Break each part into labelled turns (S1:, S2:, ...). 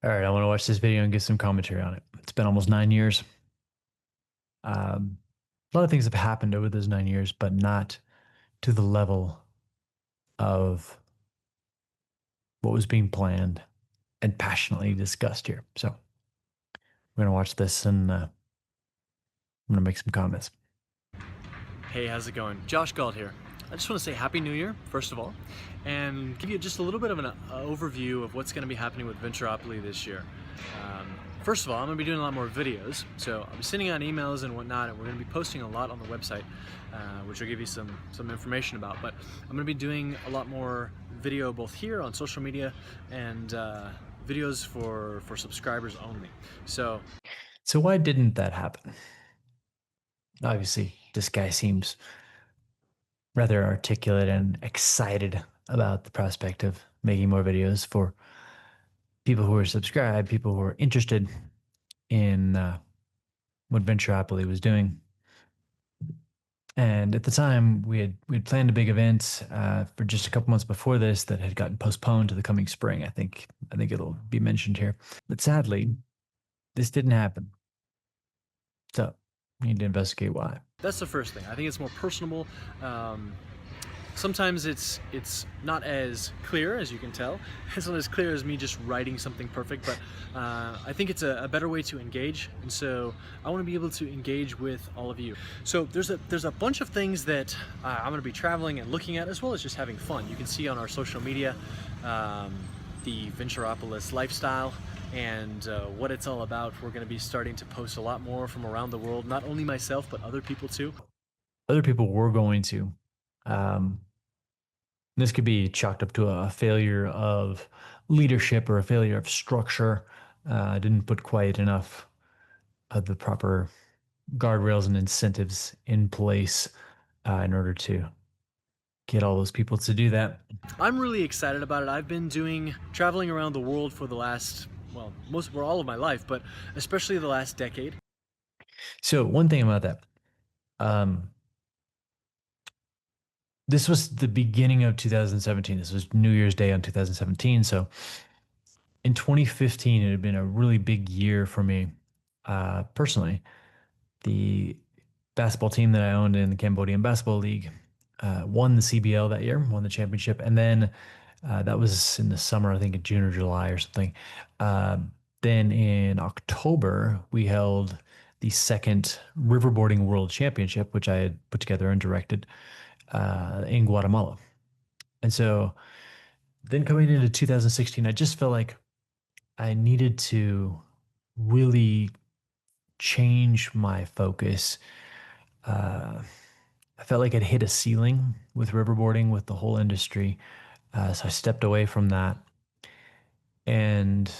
S1: All right, I want to watch this video and get some commentary on it. It's been almost 9 years. A lot of things have happened over those 9 years, but not to the level of what was being planned and passionately discussed here. So we're going to watch this and I'm going to make some comments.
S2: Hey, how's it going? Josh Galt here. I just want to say Happy New Year, first of all, and give you just a little bit of an overview of what's going to be happening with Venturopoly this year. First of all, I'm going to be doing a lot more videos, so I'll be sending out emails and whatnot, and we're going to be posting a lot on the website, which will give you some information about. But I'm going to be doing a lot more video both here on social media and videos for subscribers only. So
S1: Why didn't that happen? Obviously, this guy seems rather articulate and excited about the prospect of making more videos for people who are subscribed, people who are interested in what Venturopoly was doing. And at the time, we had planned a big event for just a couple months before this that had gotten postponed to the coming spring. I think it'll be mentioned here. But sadly, this didn't happen. So we need to investigate why.
S2: that's the first thing. I think it's more personable. Sometimes it's not as clear as you can tell. It's not as clear as me just writing something perfect, but I think it's a better way to engage, and so I want to be able to engage with all of you. So there's a bunch of things that I'm going to be traveling and looking at, as well as just having fun. You can see on our social media the Venturopolis lifestyle and what it's all about. We're going to be starting to post a lot more from around the world, not only myself, but other people too.
S1: Other people were going to. Um, this could be chalked up to a failure of leadership or a failure of structure. Didn't put quite enough of the proper guardrails and incentives in place in order to get all those people to do that.
S2: I'm really excited about it. I've been traveling around the world for the last, well, all of my life, but especially the last decade.
S1: So one thing about that, um, this was the beginning of 2017. This was New Year's Day on 2017. So in 2015, it had been a really big year for me personally. The basketball team that I owned in the Cambodian Basketball League won the CBL that year, won the championship, and then that was in the summer, I think in June or July or something. Then in October, we held the second Riverboarding World Championship, which I had put together and directed in Guatemala. And so then coming into 2016, I just felt like I needed to really change my focus. I felt like I'd hit a ceiling with riverboarding, with the whole industry. So I stepped away from that. And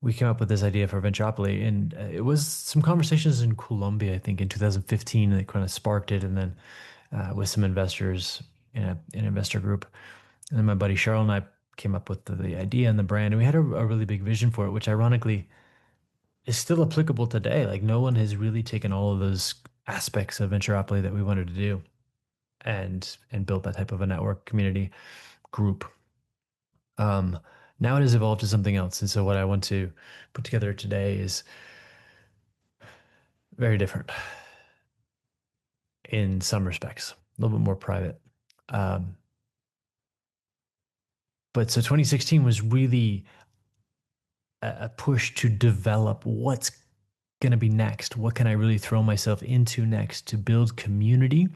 S1: we came up with this idea for Venturopoly. And it was some conversations in Colombia, I think, in 2015 that kind of sparked it. And then with some investors in an investor group. And then my buddy Cheryl and I came up with the idea and the brand. And we had a really big vision for it, which ironically is still applicable today. Like no one has really taken all of those aspects of Venturopoly that we wanted to do and built that type of a network community group. Um, Now it has evolved to something else. And so what I want to put together today is very different in some respects, a little bit more private. Um, but so 2016 was really a push to develop what's going to be next. What can I really throw myself into next to build community?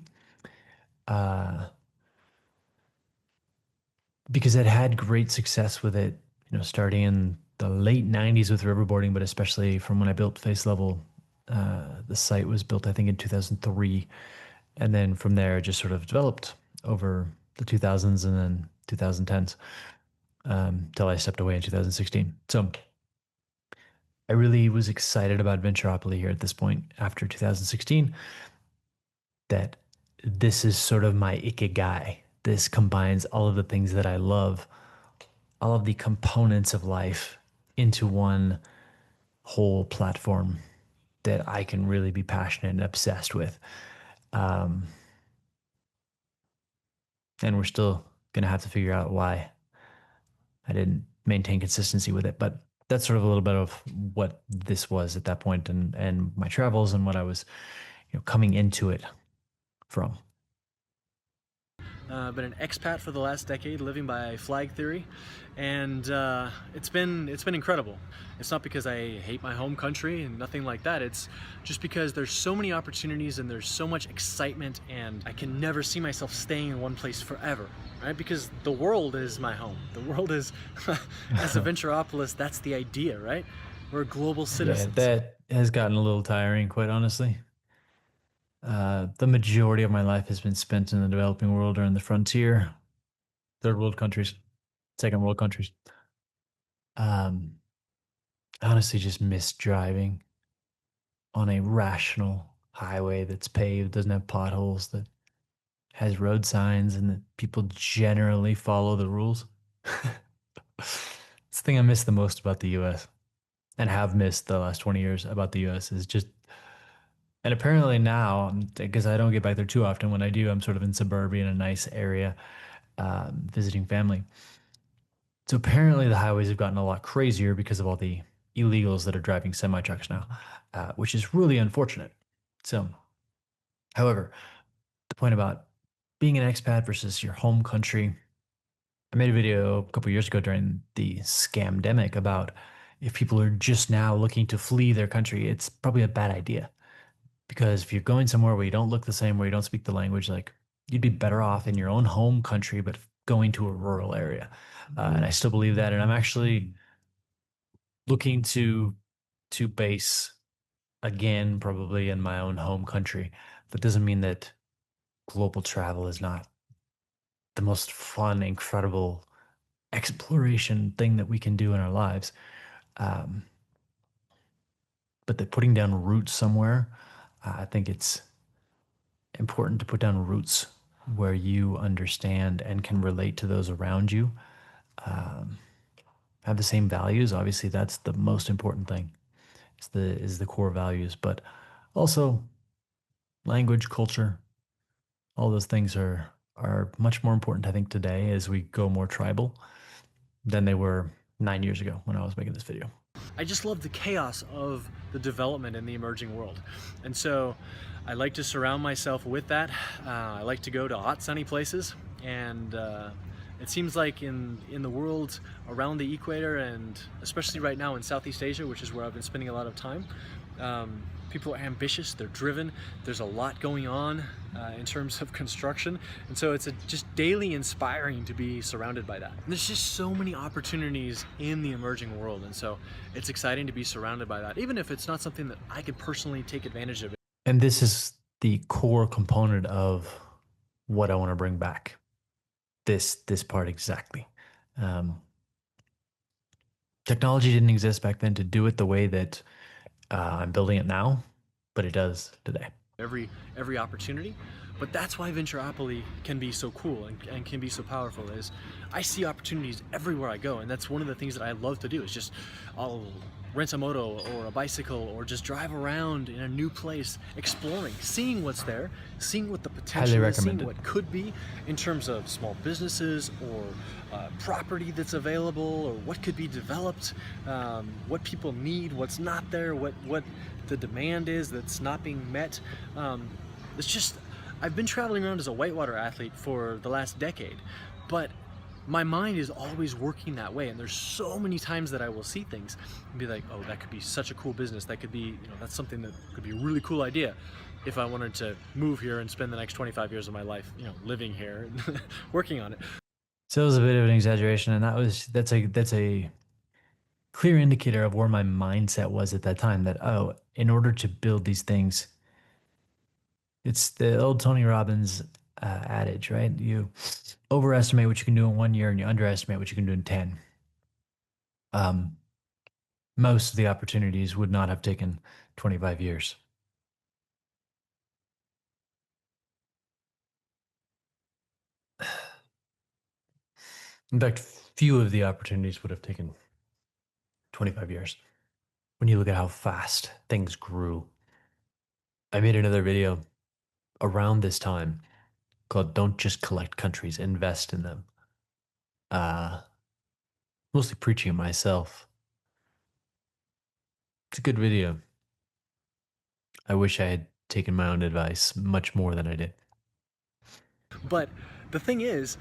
S1: Because I'd had great success with it, starting in the late 90s with riverboarding, but especially from when I built Face Level. The site was built, I think, in 2003. And then from there, it just sort of developed over the 2000s and then 2010s till I stepped away in 2016. So I really was excited about Venturopoly here at this point after 2016, that this is sort of my ikigai. This combines all of the things that I love, all of the components of life into one whole platform that I can really be passionate and obsessed with. And we're still going to have to figure out why I didn't maintain consistency with it. But that's sort of a little bit of what this was at that point and my travels and what I was, coming into it from.
S2: Been an expat for the last decade, living by flag theory, and it's been incredible. It's not because I hate my home country and nothing like that. It's just because there's so many opportunities and there's so much excitement, and I can never see myself staying in one place forever, right? Because the world is my home. The world is, as a Venturopolis, that's the idea, right? We're global
S1: Yeah,
S2: citizens.
S1: that has gotten a little tiring, quite honestly. The majority of my life has been spent in the developing world or in the frontier, third world countries, second world countries. Um, I honestly just miss driving on a rational highway that's paved, doesn't have potholes, that has road signs, and that people generally follow the rules. It's the thing I miss the most about the US and have missed the last 20 years about the US is just, and apparently now, because I don't get back there too often, when I do, I'm sort of in suburbia in a nice area, visiting family. So apparently the highways have gotten a lot crazier because of all the illegals that are driving semi trucks now, which is really unfortunate. So, however, the point about being an expat versus your home country, I made a video a couple years ago during the scamdemic about if people are just now looking to flee their country, it's probably a bad idea. Because if you're going somewhere where you don't look the same, where you don't speak the language, like you'd be better off in your own home country, but going to a rural area. And I still believe that. And I'm actually looking to base again, probably in my own home country. That doesn't mean that global travel is not the most fun, incredible exploration thing that we can do in our lives. Um, but that putting down roots somewhere, I think it's important to put down roots where you understand and can relate to those around you, have the same values. Obviously, that's the most important thing. Is the core values, but also language, culture, all those things are much more important, I think, today as we go more tribal than they were 9 years ago when I was making this video.
S2: I just love the chaos of the development in the emerging world. And so I like to surround myself with that. I like to go to hot, sunny places. And it seems like in the world around the equator, and especially right now in Southeast Asia, which is where I've been spending a lot of time, people are ambitious, they're driven, there's a lot going on in terms of construction, and so it's just daily inspiring to be surrounded by that. And there's just so many opportunities in the emerging world, and so it's exciting to be surrounded by that, even if it's not something that I could personally take advantage of.
S1: And this is the core component of what I want to bring back. This part exactly. Um, Technology didn't exist back then to do it the way that I'm building it now, but it does today.
S2: Every opportunity, but that's why Venturopoly can be so cool and can be so powerful. Is I see opportunities everywhere I go, and that's one of the things that I love to do. Is just I'll rent a moto or a bicycle or just drive around in a new place, exploring, seeing what's there, seeing what the
S1: Highly
S2: potential is, seeing
S1: recommended.
S2: what could be in terms of small businesses or property that's available or what could be developed, what people need, what's not there, what the demand is that's not being met. It's just, I've been traveling around as a whitewater athlete for the last decade, but my mind is always working that way, and there's so many times that I will see things and be like, oh, that could be such a cool business, that could be, that's something that could be a really cool idea if I wanted to move here and spend the next 25 years of my life, living here and working on it.
S1: So it was a bit of an exaggeration, and that's a clear indicator of where my mindset was at that time. That in order to build these things, it's the old Tony Robbins adage, right? You overestimate what you can do in 1 year, and you underestimate what you can do in 10. Um, Most of the opportunities would not have taken 25 years. In fact, few of the opportunities would have taken 25 years. When you look at how fast things grew, I made another video around this time called Don't Just Collect Countries, Invest in Them. Uh, mostly preaching at myself. It's a good video. I wish I had taken my own advice much more than I did.
S2: But the thing is,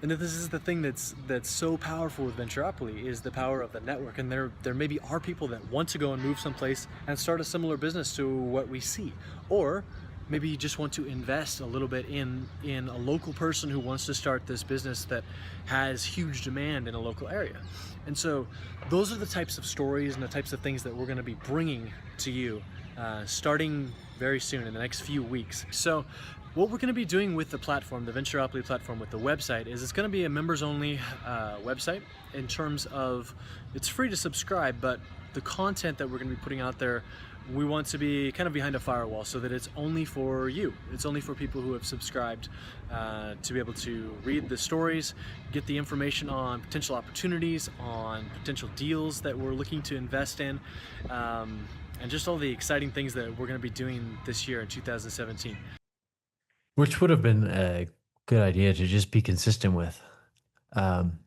S2: and this is the thing that's so powerful with Venturopoly, is the power of the network. And there maybe are people that want to go and move someplace and start a similar business to what we see, or maybe you just want to invest a little bit in a local person who wants to start this business that has huge demand in a local area. And so those are the types of stories and the types of things that we're going to be bringing to you starting very soon in the next few weeks. So what we're going to be doing with the platform, the Venturopoly platform, with the website, is it's going to be a members-only website. In terms of, it's free to subscribe, but the content that we're going to be putting out there, we want to be kind of behind a firewall so that it's only for you. It's only for people who have subscribed to be able to read the stories, get the information on potential opportunities, on potential deals that we're looking to invest in, and just all the exciting things that we're going to be doing this year in 2017.
S1: Which would have been a good idea to just be consistent with. Um,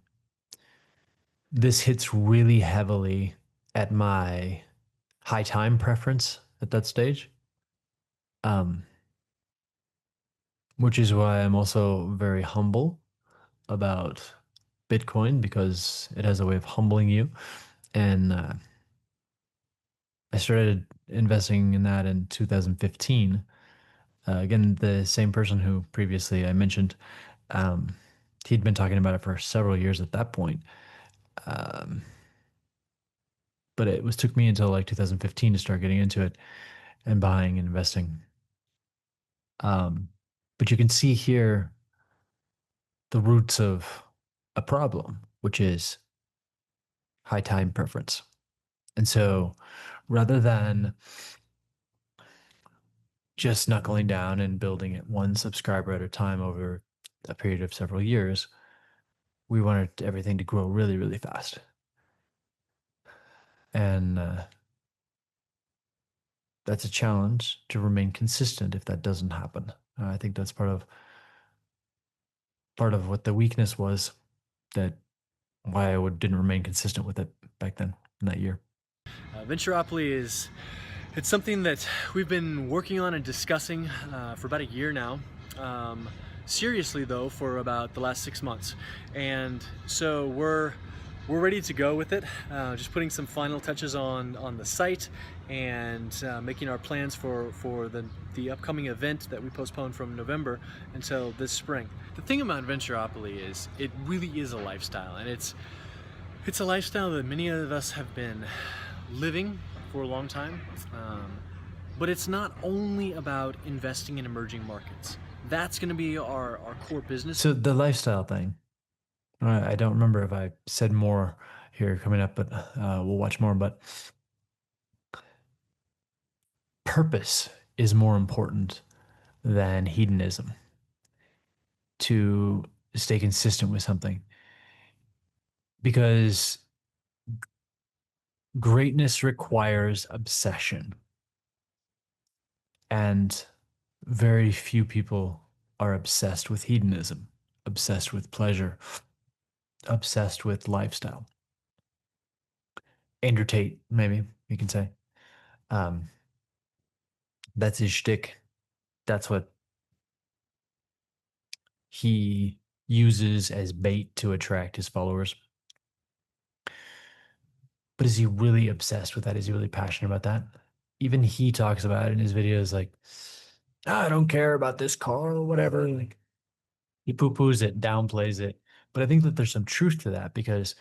S1: this hits really heavily at my high time preference at that stage, um, which is why I'm also very humble about Bitcoin because it has a way of humbling you. And I started investing in that in 2015. Again, the same person who previously I mentioned, um, he'd been talking about it for several years at that point. Um, but it was took me until like 2015 to start getting into it and buying and investing. Um, but you can see here the roots of a problem, which is high time preference. And so rather than just knuckling down and building it one subscriber at a time over a period of several years, we wanted everything to grow really, really fast. And that's a challenge to remain consistent if that doesn't happen. I think that's part of what the weakness was, that why didn't remain consistent with it back then in that year.
S2: Venturopoly is, it's something that we've been working on and discussing for about a year now. Seriously though, for about the last 6 months. And so we're ready to go with it. Just putting some final touches on the site and making our plans for the upcoming event that we postponed from November until this spring. The thing about Venturopoly is it really is a lifestyle, and it's a lifestyle that many of us have been living for a long time. But it's not only about investing in emerging markets. That's going to be our core business.
S1: So the lifestyle thing, I don't remember if I said more here coming up, but we'll watch more. But purpose is more important than hedonism to stay consistent with something, because greatness requires obsession, and very few people are obsessed with hedonism, obsessed with pleasure, obsessed with lifestyle. Andrew Tate, maybe you can say. Um, that's his shtick. That's what he uses as bait to attract his followers. But is he really obsessed with that? Is he really passionate about that? Even he talks about it in his videos, like, "Ah, I don't care about this car or whatever." Like, he poo-poos it, downplays it. But I think that there's some truth to that, because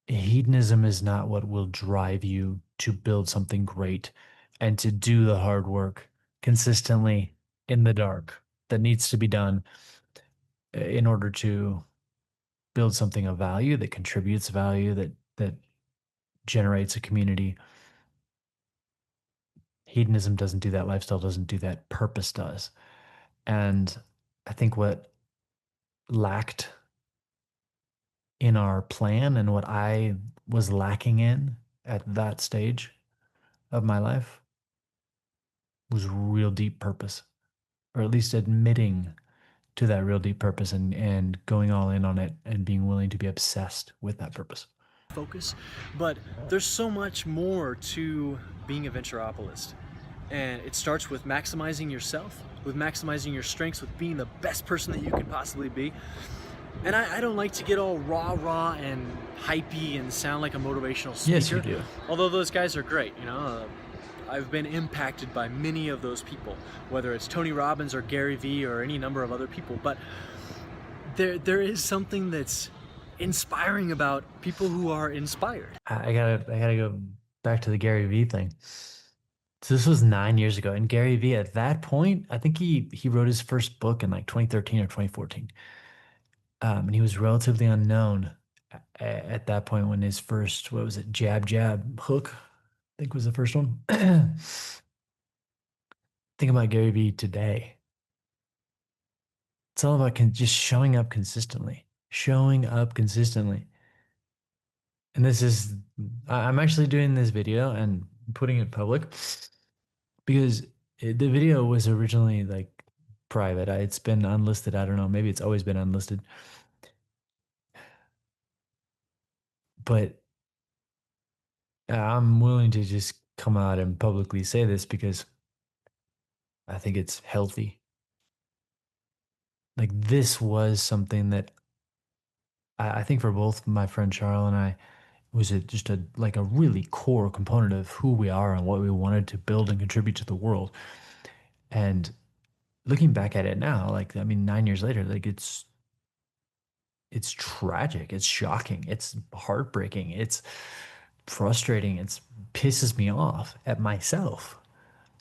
S1: hedonism is not what will drive you to build something great and to do the hard work consistently in the dark that needs to be done in order to build something of value that contributes value, that generates a community. Hedonism doesn't do that. Lifestyle doesn't do that. Purpose does. And I think what lacked in our plan, and what I was lacking in at that stage of my life, was real deep purpose, or at least admitting to that real deep purpose and going all in on it and being willing to be obsessed with that purpose.
S2: Focus, but there's so much more to being a venturopolist. And it starts with maximizing yourself, with maximizing your strengths, with being the best person that you can possibly be. And I don't like to get all rah and hypey and sound like a motivational speaker.
S1: Yes, you do.
S2: Although those guys are great, you know. I've been impacted by many of those people, whether it's Tony Robbins or Gary Vee or any number of other people. But there is something that's inspiring about people who are inspired.
S1: I gotta go back to the Gary Vee thing. So this was 9 years ago, and Gary Vee at that point, I think he wrote his first book in like 2013 or 2014, and he was relatively unknown at that point when his first, what was it, jab jab hook, I think was the first one. Think about Gary Vee today. It's all about just showing up consistently, showing up consistently. And this is, I'm actually doing this video and putting it public because the video was originally like private. It's been unlisted. I don't know. Maybe it's always been unlisted. But I'm willing to just come out and publicly say this because I think it's healthy. Like this was something that I think for both my friend Charles and I was it just a like a really core component of who we are and what we wanted to build and contribute to the world. And looking back at it now, like I mean, 9 years later, like it's tragic, it's shocking, it's heartbreaking, it's frustrating, it's pisses me off at myself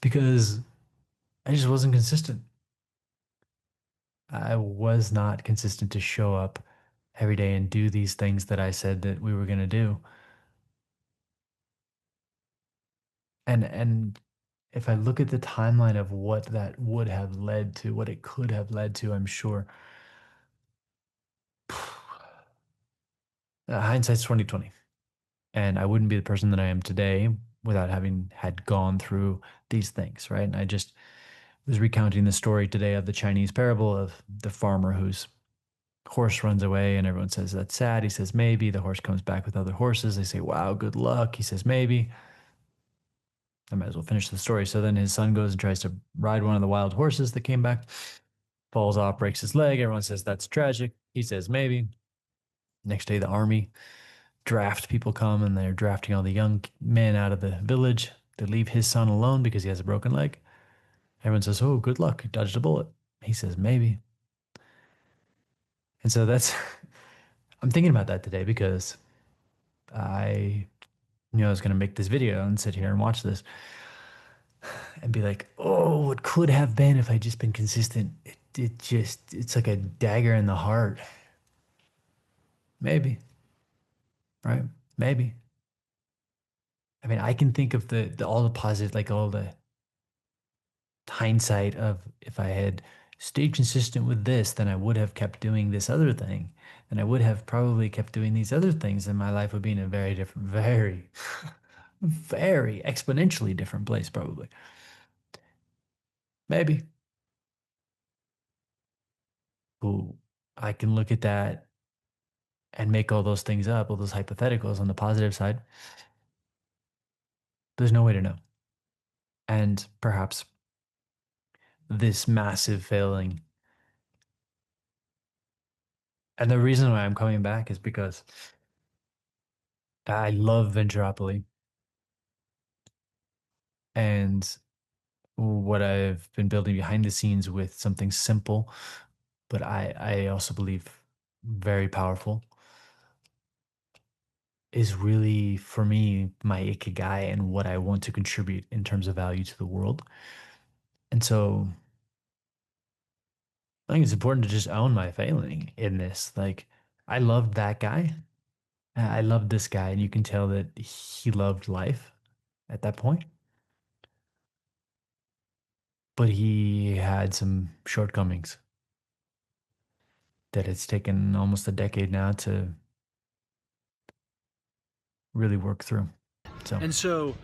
S1: because I just wasn't consistent. I was not consistent to show up every day and do these things that I said that we were going to do. And if I look at the timeline of what that would have led to, what it could have led to, I'm sure hindsight's 2020. And I wouldn't be the person that I am today without having had gone through these things, right? And I just was recounting the story today of the Chinese parable of the farmer whose horse runs away and everyone says that's sad. He says maybe. The horse comes back with other horses. They say, wow, good luck. He says maybe. I might as well finish the story. So then his son goes and tries to ride one of the wild horses that came back, falls off, breaks his leg. Everyone says that's tragic. He says maybe. Next day, the army draft people come and they're drafting all the young men out of the village. They leave his son alone because he has a broken leg. Everyone says, oh, good luck. He dodged a bullet. He says maybe. And so that's, I'm thinking about that today because I knew I was going to make this video and sit here and watch this and be like, oh, what could have been if I just been consistent. It just, it's like a dagger in the heart. Maybe, right? Maybe. I mean, I can think of all the positive, like all the hindsight of if I had stayed consistent with this, then I would have kept doing this other thing. And I would have probably kept doing these other things, and my life would be in a very different, very, very exponentially different place, probably. Maybe. Ooh, I can look at that and make all those things up, all those hypotheticals on the positive side. There's no way to know. And perhaps this massive failing. And the reason why I'm coming back is because I love Venturopoly and what I've been building behind the scenes with something simple, but I also believe very powerful is really for me my ikigai and what I want to contribute in terms of value to the world. And so I think it's important to just own my failing in this. Like I loved that guy. I loved this guy, and you can tell that he loved life at that point. But he had some shortcomings that it's taken almost a decade now to really work through. So
S2: And so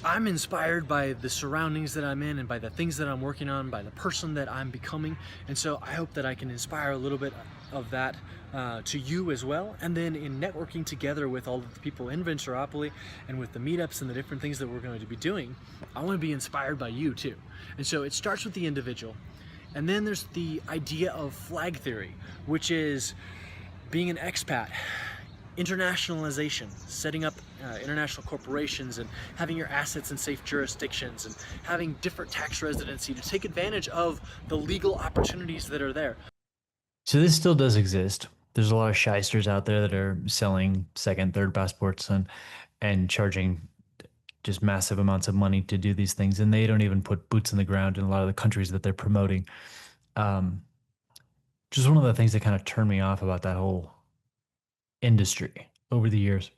S2: I'm inspired by the surroundings that I'm in and by the things that I'm working on, by the person that I'm becoming. And so I hope that I can inspire a little bit of that to you as well. And then in networking together with all of the people in Venturopoly and with the meetups and the different things that we're going to be doing, I want to be inspired by you too. And so it starts with the individual. And then there's the idea of flag theory, which is being an expat, internationalization, setting up international corporations and having your assets in safe jurisdictions and having different tax residency to take advantage of the legal opportunities that are there.
S1: So this still does exist. There's a lot of shysters out there that are selling second, third passports and charging just massive amounts of money to do these things, and they don't even put boots in the ground in a lot of the countries that they're promoting. Um, just one of the things that kind of turned me off about that whole industry over the years,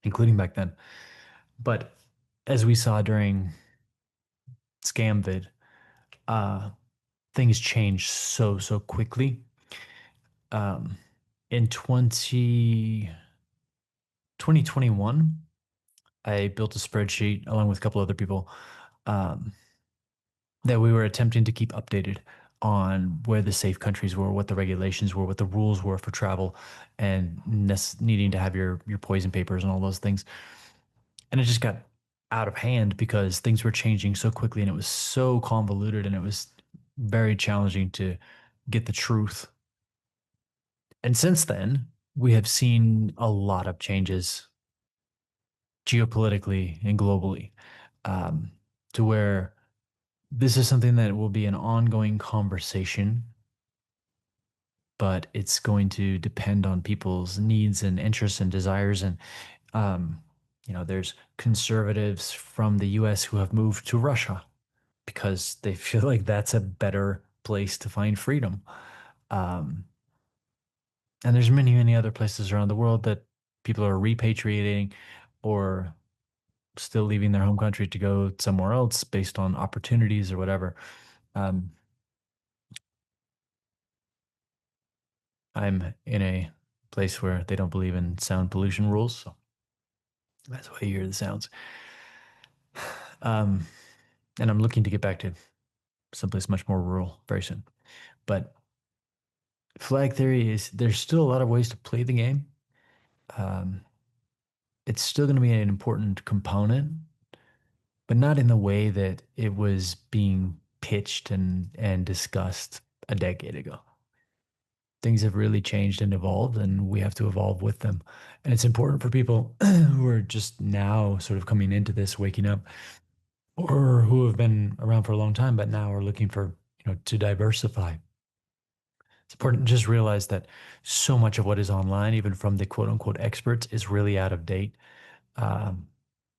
S1: including back then. But as we saw during Scamvid, uh, things changed so quickly. Um, in 2021, I built a spreadsheet along with a couple other people um, that we were attempting to keep updated on where the safe countries were, what the regulations were, what the rules were for travel, and needing to have your poison papers and all those things. And it just got out of hand because things were changing so quickly and it was so convoluted and it was very challenging to get the truth. And since then, we have seen a lot of changes geopolitically and globally, um, to where this is something that will be an ongoing conversation, but it's going to depend on people's needs and interests and desires. And, um, there's conservatives from the US who have moved to Russia because they feel like that's a better place to find freedom. Um, and there's many other places around the world that people are repatriating or still leaving their home country to go somewhere else based on opportunities or whatever. Um, I'm in a place where they don't believe in sound pollution rules, so that's why you hear the sounds. Um, and I'm looking to get back to someplace much more rural very soon. But flag theory is there's still a lot of ways to play the game. Um, it's still going to be an important component, but not in the way that it was being pitched and discussed a decade ago. Things have really changed and evolved, and we have to evolve with them. And it's important for people who are just now sort of coming into this, waking up, or who have been around for a long time, but now are looking for, to diversify. It's important to just realize that so much of what is online, even from the quote unquote experts, is really out of date,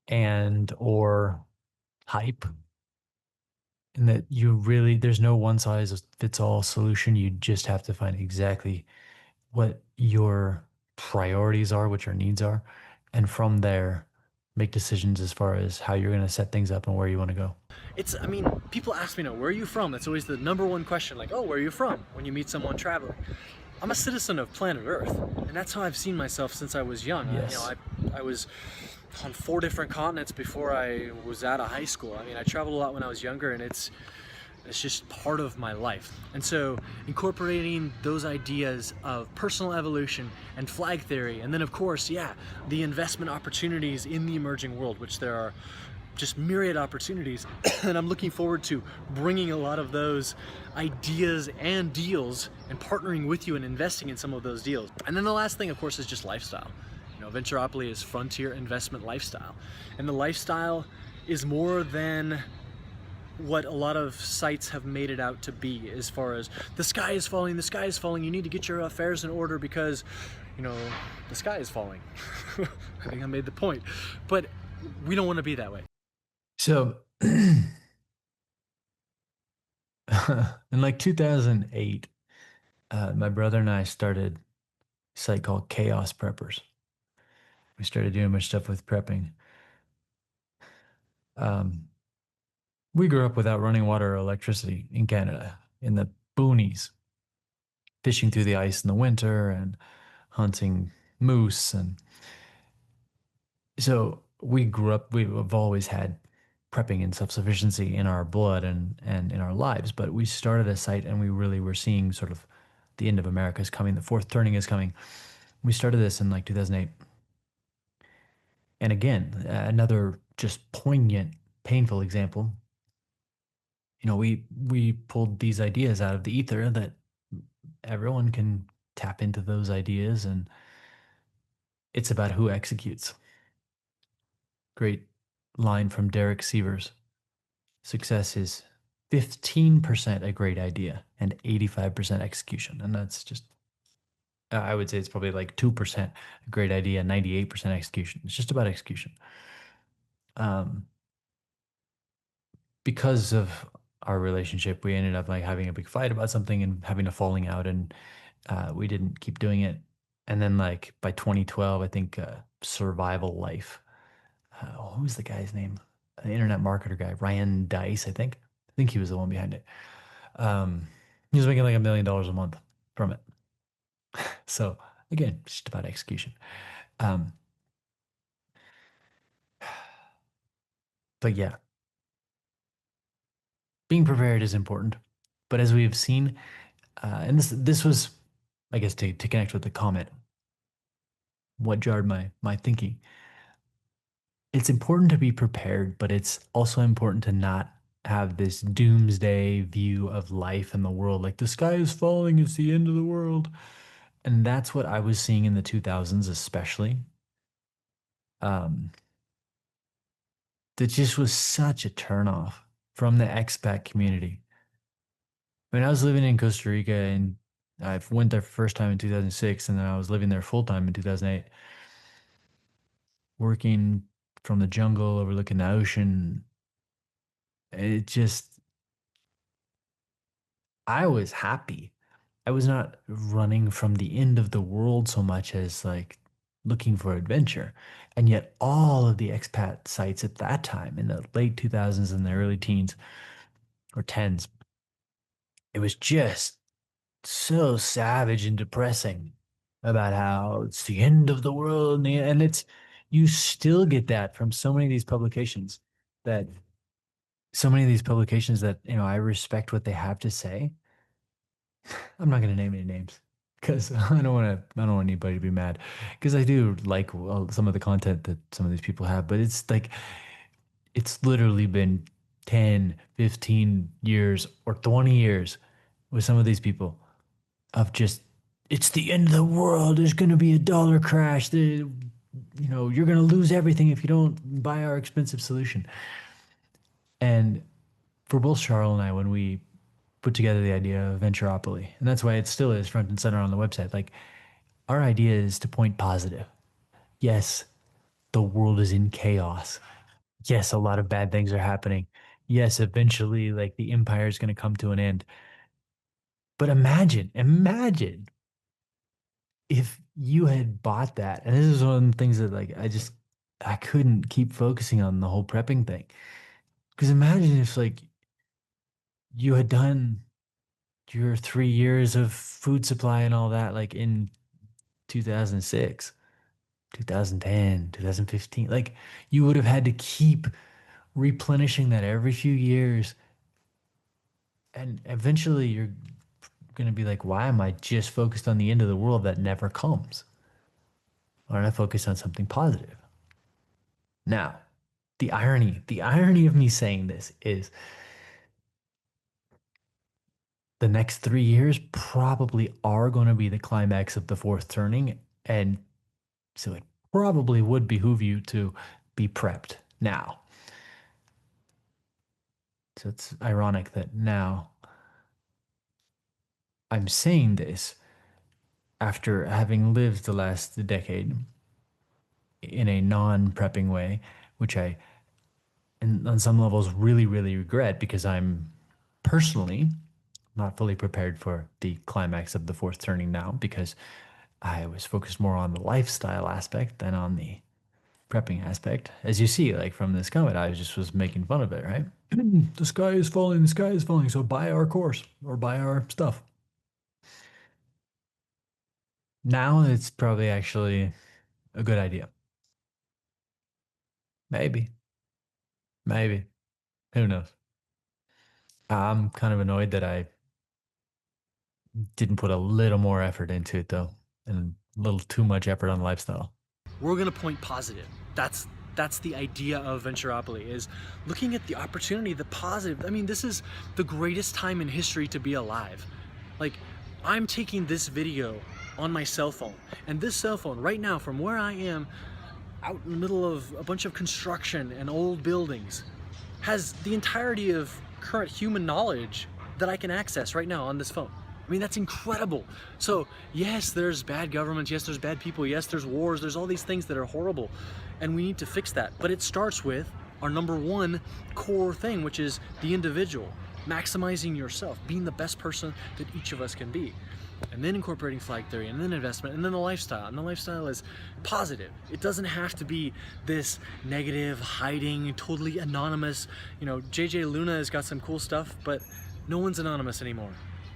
S1: and or hype. And that there's no one size fits all solution. You just have to find exactly what your priorities are, what your needs are, and from there, make decisions as far as how you're going to set things up and where you want to go.
S2: I mean, people ask me, where are you from? That's always the number one question, like, oh, where are you from when you meet someone traveling? I'm a citizen of planet Earth, and that's how I've seen myself since I was young.
S1: Yes.
S2: I was on 4 different continents before I was out of high school. I mean, I traveled a lot when I was younger, and it's just part of my life. And so incorporating those ideas of personal evolution and flag theory, and then of course, yeah, the investment opportunities in the emerging world, which there are just myriad opportunities. And I'm looking forward to bringing a lot of those ideas and deals and partnering with you and investing in some of those deals. And then the last thing, of course, is just lifestyle. Venturopoly is frontier investment lifestyle. And the lifestyle is more than what a lot of sites have made it out to be, as far as the sky is falling, you need to get your affairs in order because, the sky is falling. I think I made the point. But we don't want to be that way.
S1: So, in like 2008, my brother and I started a site called Chaos Preppers. We started doing much stuff with prepping. Um, we grew up without running water or electricity in Canada, in the boonies, fishing through the ice in the winter and hunting moose. And so we've always had prepping and self-sufficiency in our blood and in our lives, but we started a site and we really were seeing sort of the end of America is coming, the fourth turning is coming. We started this in like 2008. And again, another just poignant, painful example. We pulled these ideas out of the ether that everyone can tap into those ideas, and it's about who executes. Great line from Derek Sievers. Success is 15% a great idea and 85% execution. And that's just, I would say it's probably like 2% a great idea, 98% execution. It's just about execution. Um, because of our relationship, we ended up like having a big fight about something and having a falling out, and we didn't keep doing it. And then like by 2012, I think Survival Life. Who was the guy's name? The internet marketer guy, Ryan Dice, I think. I think he was the one behind it. Um, he was making like $1 million a month from it. So again, just about execution. Um, but yeah, being prepared is important. But as we have seen, and this was, I guess, to connect with the comment, what jarred my thinking. It's important to be prepared, but it's also important to not have this doomsday view of life and the world. Like the sky is falling, it's the end of the world. And that's what I was seeing in the 2000s, especially. Um, that just was such a turnoff from the expat community. When I was living in Costa Rica and I went there first time in 2006, and then I was living there full time in 2008, working from the jungle overlooking the ocean. It just, I was happy. I was not running from the end of the world so much as like looking for adventure. And yet, all of the expat sites at that time in the late 2000s and the early teens or tens, it was just so savage and depressing about how it's the end of the world. And it's, you still get that from so many of these publications that, I respect what they have to say. I'm not going to name any names because I don't want anybody to be mad because I do like some of the content that some of these people have, but it's like, it's literally been 10, 15 years or 20 years with some of these people of just, it's the end of the world. There's going to be a dollar crash. You're going to lose everything if you don't buy our expensive solution. And for both Charles and I, when we put together the idea of Venturopoly, and that's why it still is front and center on the website, like our idea is to point positive. Yes, the world is in chaos. Yes, a lot of bad things are happening. Yes, eventually, like the empire is going to come to an end. But imagine if you had bought that, and this is one of the things that like I couldn't keep focusing on the whole prepping thing. Because imagine if like you had done your 3 years of food supply and all that like in 2006, 2010, 2015. Like you would have had to keep replenishing that every few years. And eventually you're going to be like, why am I just focused on the end of the world that never comes? Why don't I focus on something positive? Now, the irony of me saying this is the next 3 years probably are going to be the climax of the fourth turning. And so it probably would behoove you to be prepped now. So it's ironic that now I'm saying this after having lived the last decade in a non-prepping way, which I, and on some levels, really, really regret because I'm personally not fully prepared for the climax of the fourth turning now because I was focused more on the lifestyle aspect than on the prepping aspect. As you see, like from this comment, I just was making fun of it, right? The sky is falling, so buy our course or buy our stuff. Now it's probably actually a good idea. Maybe, maybe. Who knows? I'm kind of annoyed that I didn't put a little more effort into it though, and a little too much effort on lifestyle.
S2: We're gonna point positive. That's the idea of Venturopoly, is looking at the opportunity, the positive. I mean, this is the greatest time in history to be alive. Like, I'm taking this video on my cell phone, and this cell phone right now, from where I am, out in the middle of a bunch of construction and old buildings, has the entirety of current human knowledge that I can access right now on this phone. I mean, that's incredible. So yes, there's bad governments, yes, there's bad people, yes, there's wars, there's all these things that are horrible, and we need to fix that. But it starts with our number one core thing, which is the individual, maximizing yourself, being the best person that each of us can be. And then incorporating flag theory, and then investment, and then the lifestyle. And the lifestyle is positive. It doesn't have to be this negative, hiding, totally anonymous. You know, JJ Luna has got some cool stuff, but no one's anonymous anymore.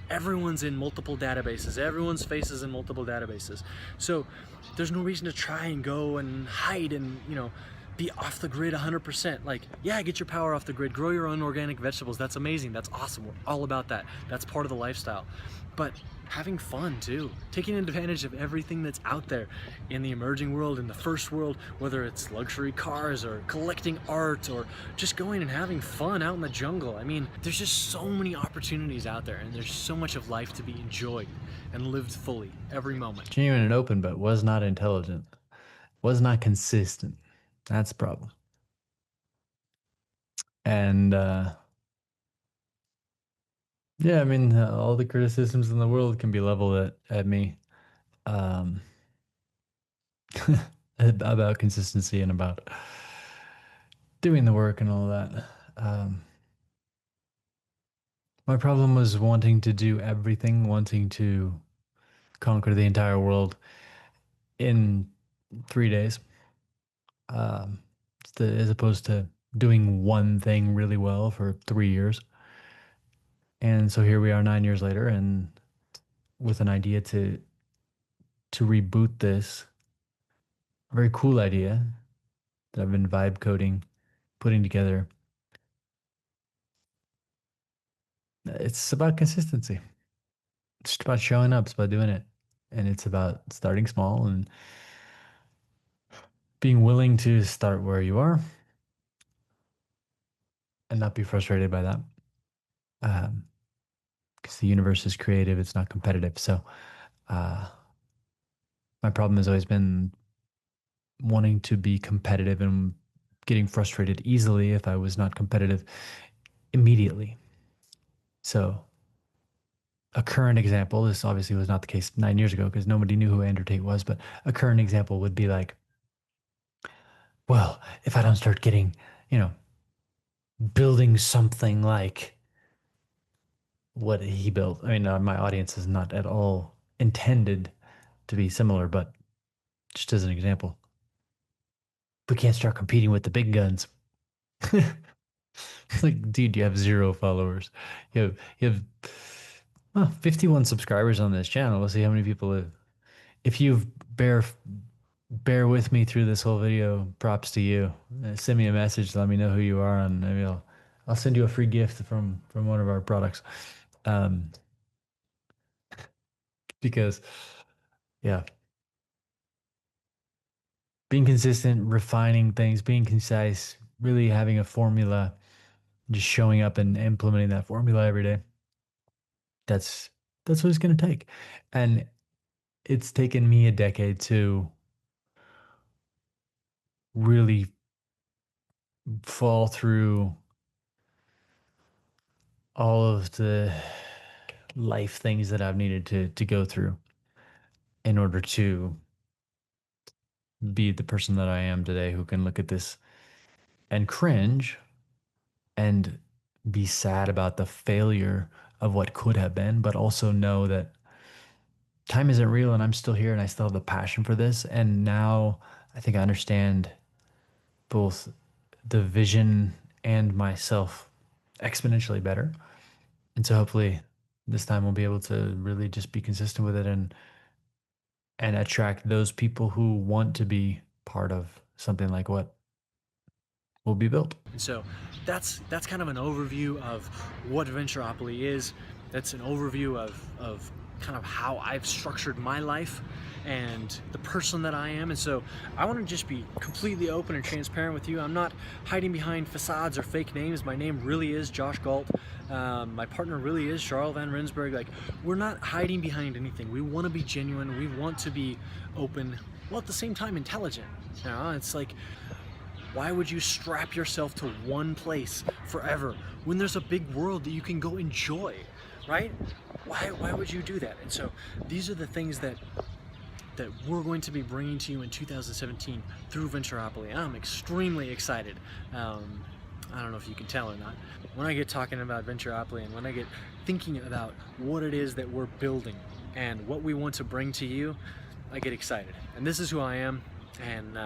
S2: Everyone's in multiple databases. Everyone's face is in multiple databases. So there's no reason to try and go and hide and, you know, be off the grid 100%. Like, yeah, get your power off the grid, grow your own organic vegetables. That's amazing. That's awesome. We're all about that. That's part of the lifestyle. But having fun too, taking advantage of everything that's out there in the emerging world, in the first world, whether it's luxury cars or collecting art or just going and having fun out in the jungle. I mean, there's just so many opportunities out there, and there's so much of life to be enjoyed and lived fully every moment.
S1: Genuine and open, but was not intelligent, was not consistent. That's the problem. And yeah, I mean, all the criticisms in the world can be leveled at me, um, about consistency and about doing the work and all that. Um, my problem was wanting to do everything, wanting to conquer the entire world in 3 days, um, as opposed to doing one thing really well for 3 years. And so here we are 9 years later, and with an idea to reboot this, a very cool idea that I've been vibe coding, putting together. It's about consistency. It's just about showing up. It's about doing it, and it's about starting small and being willing to start where you are and not be frustrated by that. Because the universe is creative, it's not competitive. So, uh, my problem has always been wanting to be competitive and getting frustrated easily if I was not competitive immediately. So, a current example, this obviously was not the case 9 years ago because nobody knew who Andrew Tate was, but a current example would be like, well, if I don't start getting, you know, building something like what he built. I mean, my audience is not at all intended to be similar, but just as an example, we can't start competing with the big guns. Like, dude, you have 0 followers. You have 51 subscribers on this channel. We'll see how many people have. If you bear with me through this whole video, props to you. Send me a message, let me know who you are, and maybe I'll send you a free gift from one of our products. Um, because yeah, being consistent, refining things, being concise, really having a formula, just showing up and implementing that formula every day. That's that's what it's going to take. And it's taken me a decade to really fall through all of the life things that I've needed to go through in order to be the person that I am today, who can look at this and cringe and be sad about the failure of what could have been, but also know that time isn't real and I'm still here and I still have the passion for this. And now I think I understand both the vision and myself exponentially better. And so hopefully this time we'll be able to really just be consistent with it and attract those people who want to be part of something like what will be built.
S2: And so that's kind of an overview of what Venturopoly is. That's an overview of kind of how I've structured my life and the person that I am. And so I want to just be completely open and transparent with you. I'm not hiding behind facades or fake names. My name really is Josh Galt. My partner really is Charles Van Rensburg. Like, we're not hiding behind anything. We want to be genuine. We want to be open, while at the same time intelligent. You know, it's like, why would you strap yourself to one place forever when there's a big world that you can go enjoy, right? Why would you do that? And so these are the things that we're going to be bringing to you in 2017 through Venturopoly. I'm extremely excited. I don't know if you can tell or not. When I get talking about Venturopoly and when I get thinking about what it is that we're building and what we want to bring to you, I get excited. And this is who I am. And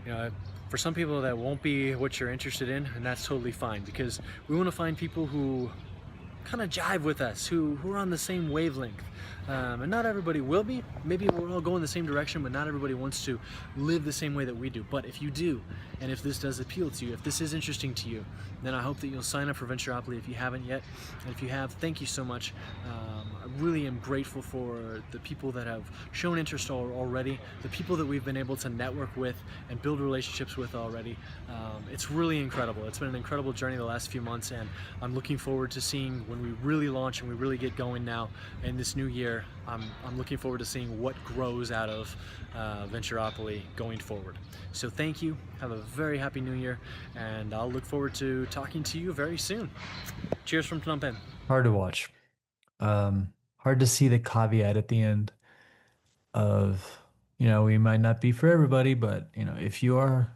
S2: you know, for some people that won't be what you're interested in, and that's totally fine, because we want to find people who kind of jive with us, who are on the same wavelength. And not everybody will be. Maybe we're all going the same direction, but not everybody wants to live the same way that we do. But if you do, and if this does appeal to you, if this is interesting to you, then I hope that you'll sign up for Venturopoly if you haven't yet. And if you have, thank you so much. I really am grateful for the people that have shown interest already, the people that we've been able to network with and build relationships with already. It's really incredible. It's been an incredible journey the last few months, and I'm looking forward to seeing when we really launch and we really get going now in this new year. I'm looking forward to seeing what grows out of Venturopoly going forward. So thank you. Have a very happy new year, and I'll look forward to talking to you very soon. Cheers from Phnom Penh.
S1: Hard to watch. Hard to see the caveat at the end of, we might not be for everybody, but if you are,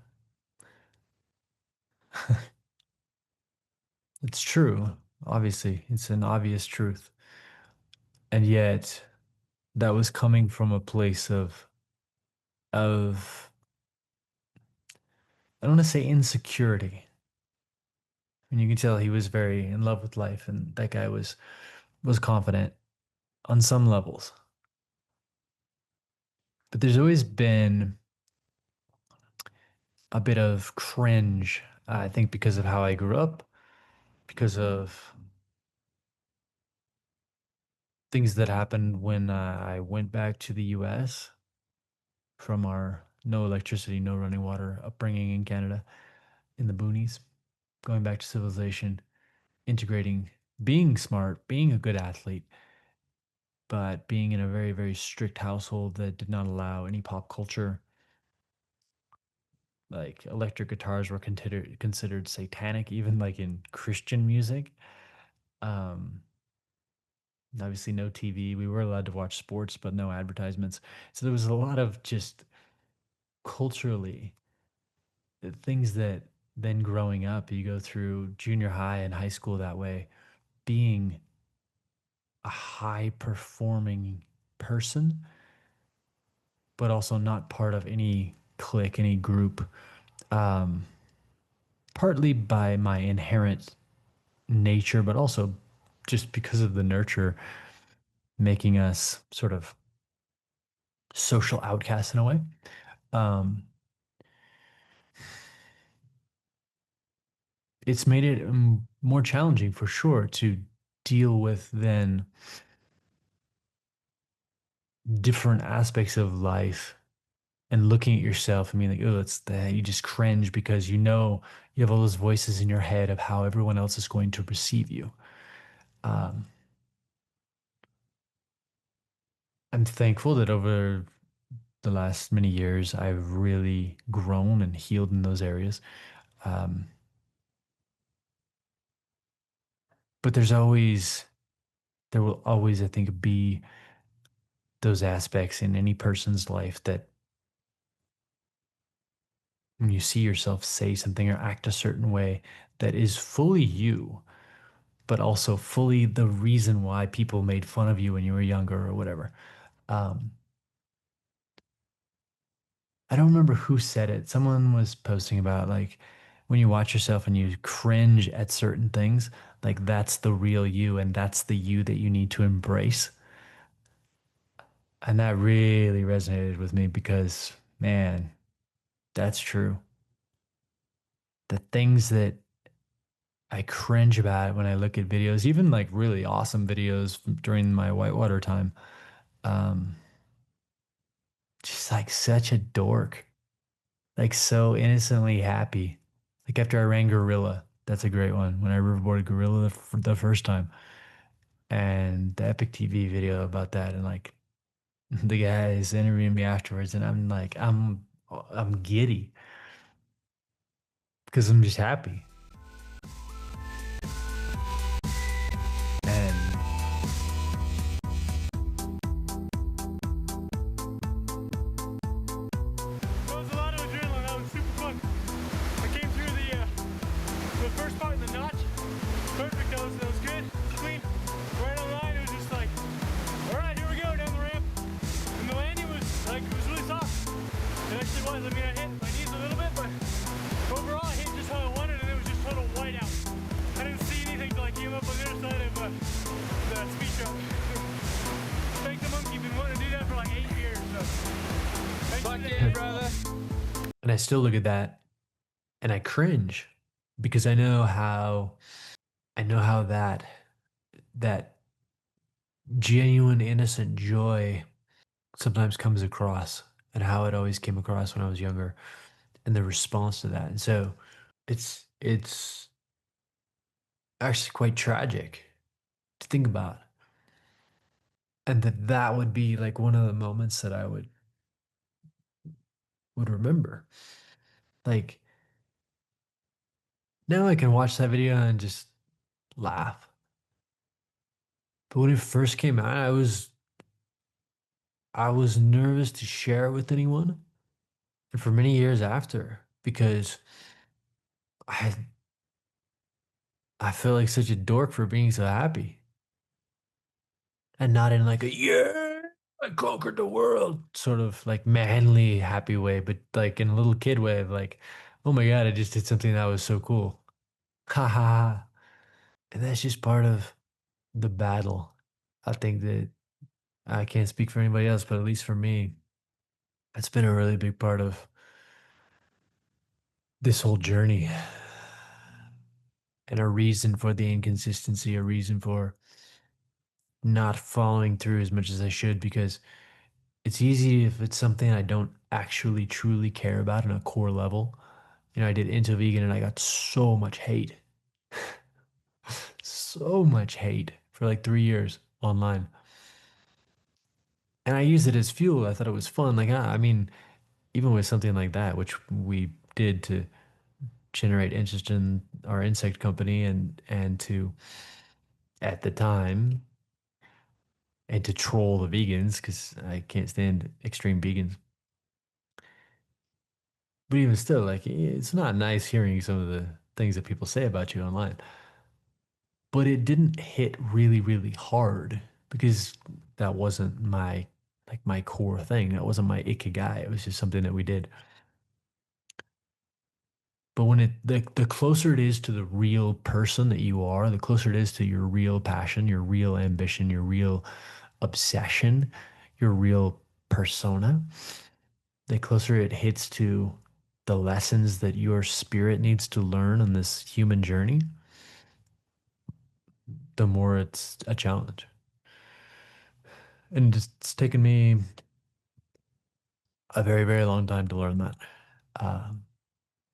S1: it's true. Obviously, it's an obvious truth. And yet that was coming from a place of I don't want to say insecurity. And you can tell he was very in love with life, and that guy was confident on some levels. But there's always been a bit of cringe, I think, because of how I grew up, because of things that happened when I went back to the US from our no electricity, no running water upbringing in Canada in the boonies, going back to civilization, integrating, being smart, being a good athlete, but being in a very, very strict household that did not allow any pop culture. Like electric guitars were considered satanic, even like in Christian music. Um, Obviously, no TV. We were allowed to watch sports, but no advertisements. So there was a lot of just culturally things that then growing up, you go through junior high and high school that way, being a high performing person, but also not part of any clique, any group. Um, Partly by my inherent nature, but also just because of the nurture making us sort of social outcasts in a way. Um, it's made it more challenging for sure to deal with then different aspects of life and looking at yourself and being like, oh, it's that you just cringe because you have all those voices in your head of how everyone else is going to receive you. Um, I'm thankful that over the last many years, I've really grown and healed in those areas. Um, but there will always, I think, be those aspects in any person's life that when you see yourself say something or act a certain way that is fully you, but also fully the reason why people made fun of you when you were younger or whatever. Um, I don't remember who said it. Someone was posting about like when you watch yourself and you cringe at certain things, like that's the real you and that's the you that you need to embrace. And that really resonated with me because, man, that's true. the things that I cringe about when I look at videos, even like really awesome videos during my whitewater time. Um, just like such a dork, like so innocently happy. Like after I ran Gorilla, that's a great one. When I riverboarded Gorilla the first time, and the Epic TV video about that, and like the guys interviewing me afterwards, and I'm like, I'm giddy because I'm just happy. And
S3: That was a lot of adrenaline. That was super fun. I came through the first part in the notch. Perfect. That was good. Clean. Right on the line. It was just like, all right, here we go down the ramp. And the landing was like, it was really soft. It actually was. I mean, I hit my knees a little bit, but overall, I hit just how I wanted, and it was just total whiteout. I didn't see anything till I came up on the other side of the speed truck. Spank the monkey. Been wanting to do that for like 8 years. So.
S4: Fuck yeah, brother.
S1: and I still look at that and I cringe because I know how that genuine innocent joy sometimes comes across and how it always came across when I was younger and the response to that. And so it's actually quite tragic to think about. And that would be like one of the moments that I would remember. Like now I can watch that video and just laugh. But when it first came out, I was nervous to share it with anyone, and for many years after, because I I feel like such a dork for being so happy, and not in like a yeah, I conquered the world sort of like manly happy way, but like in a little kid way of like, oh my God, I just did something that was so cool. Ha ha ha. And that's just part of the battle. I think that I can't speak for anybody else, but at least for me, it's been a really big part of this whole journey and a reason for the inconsistency, a reason for not following through as much as I should because it's easy if it's something I don't actually truly care about on a core level. I did Into Vegan and I got so much hate for like 3 years online. And I used it as fuel. I thought it was fun. Like, I mean, even with something like that, which we did to generate interest in our insect company and to at the time and to troll the vegans because I can't stand extreme vegans. But even still, like it's not nice hearing some of the things that people say about you online. But it didn't hit really, really hard because that wasn't my core thing. That wasn't my ikigai. It was just something that we did. But when the closer it is to the real person that you are, the closer it is to your real passion, your real ambition, your real obsession, your real persona, the closer it hits to the lessons that your spirit needs to learn on this human journey, the more it's a challenge. And it's taken me a very, very long time to learn that. Um,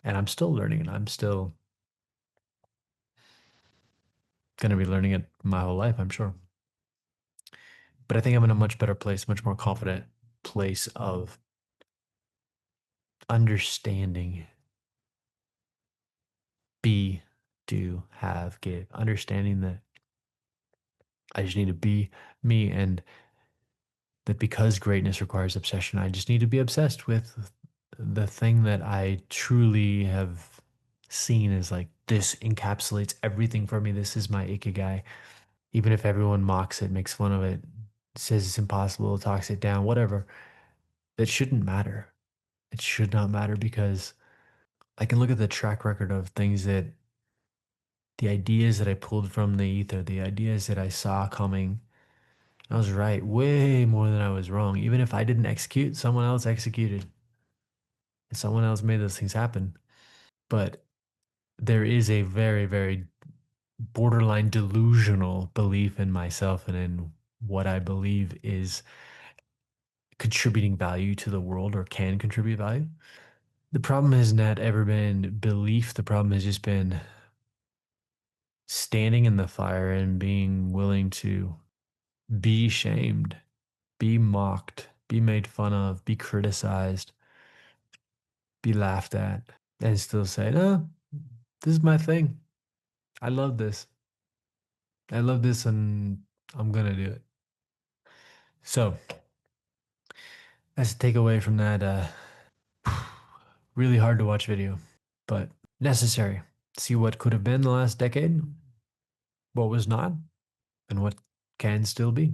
S1: and I'm still learning, and I'm still going to be learning it my whole life, I'm sure. But I think I'm in a much better place, much more confident place of understanding, be, do, have, give, understanding that I just need to be me and that because greatness requires obsession, I just need to be obsessed with the thing that I truly have seen as like this encapsulates everything for me. This is my ikigai. Even if everyone mocks it, makes fun of it, says it's impossible, talks it down, whatever, that shouldn't matter. It should not matter because I can look at the track record of things that the ideas that I pulled from the ether, the ideas that I saw coming. I was right way more than I was wrong. Even if I didn't execute, someone else executed. And someone else made those things happen. But there is a very, very borderline delusional belief in myself and in what I believe is contributing value to the world or can contribute value. The problem has not ever been belief. The problem has just been standing in the fire and being willing to be shamed, be mocked, be made fun of, be criticized, be laughed at, and still say, no, this is my thing. I love this. I love this and I'm going to do it. So, as a takeaway from that, really hard to watch video, but necessary. See what could have been the last decade, what was not, and what can still be.